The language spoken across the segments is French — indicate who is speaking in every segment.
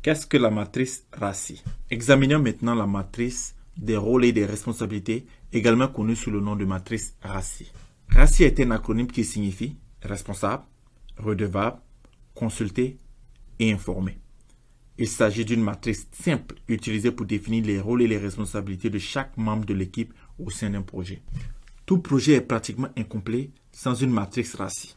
Speaker 1: Qu'est-ce que la matrice RACI? Examinons maintenant la matrice des rôles et des responsabilités, également connue sous le nom de matrice RACI. RACI est un acronyme qui signifie responsable, redevable, consulté et informé. Il s'agit d'une matrice simple utilisée pour définir les rôles et les responsabilités de chaque membre de l'équipe au sein d'un projet. Tout projet est pratiquement incomplet sans une matrice RACI.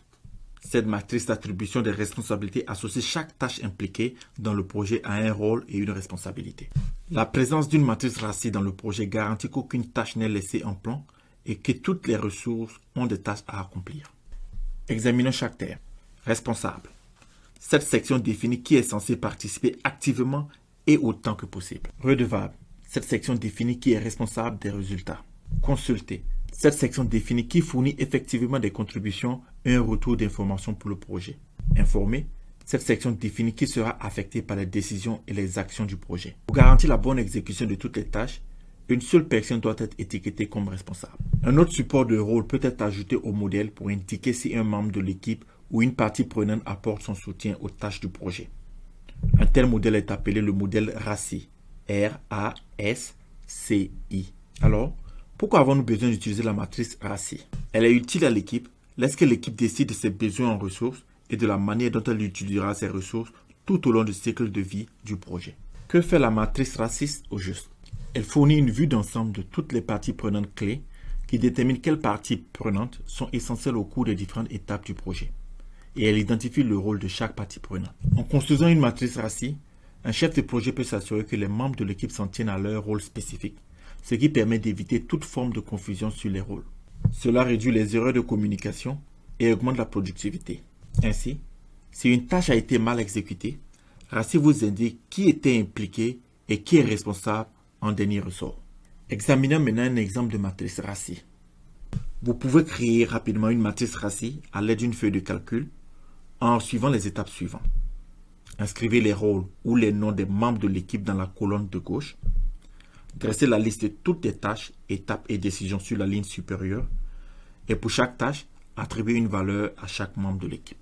Speaker 1: Cette matrice d'attribution des responsabilités associe chaque tâche impliquée dans le projet à un rôle et une responsabilité. La présence d'une matrice RACI dans le projet garantit qu'aucune tâche n'est laissée en plan et que toutes les ressources ont des tâches à accomplir. Examinons chaque terme. Responsable. Cette section définit qui est censé participer activement et autant que possible. Redevable. Cette section définit qui est responsable des résultats. Consulté. Cette section définit qui fournit effectivement des contributions et un retour d'information pour le projet. Informé. Cette section définit qui sera affecté par les décisions et les actions du projet. Pour garantir la bonne exécution de toutes les tâches, une seule personne doit être étiquetée comme responsable. Un autre support de rôle peut être ajouté au modèle pour indiquer si un membre de l'équipe ou une partie prenante apporte son soutien aux tâches du projet. Un tel modèle est appelé le modèle RACI. R-A-S-C-I. Alors, pourquoi avons-nous besoin d'utiliser la matrice RACI? Elle est utile à l'équipe lorsque l'équipe décide de ses besoins en ressources et de la manière dont elle utilisera ces ressources tout au long du cycle de vie du projet. Que fait la matrice RACI au juste? Elle fournit une vue d'ensemble de toutes les parties prenantes clés qui déterminent quelles parties prenantes sont essentielles au cours des différentes étapes du projet. Et elle identifie le rôle de chaque partie prenante. En construisant une matrice RACI, un chef de projet peut s'assurer que les membres de l'équipe s'en tiennent à leur rôle spécifique, ce qui permet d'éviter toute forme de confusion sur les rôles. Cela réduit les erreurs de communication et augmente la productivité. Ainsi, si une tâche a été mal exécutée, RACI vous indique qui était impliqué et qui est responsable en dernier ressort. Examinons maintenant un exemple de matrice RACI. Vous pouvez créer rapidement une matrice RACI à l'aide d'une feuille de calcul en suivant les étapes suivantes. Inscrivez les rôles ou les noms des membres de l'équipe dans la colonne de gauche. Dressez la liste de toutes les tâches, étapes et décisions sur la ligne supérieure. Et pour chaque tâche, attribuez une valeur à chaque membre de l'équipe.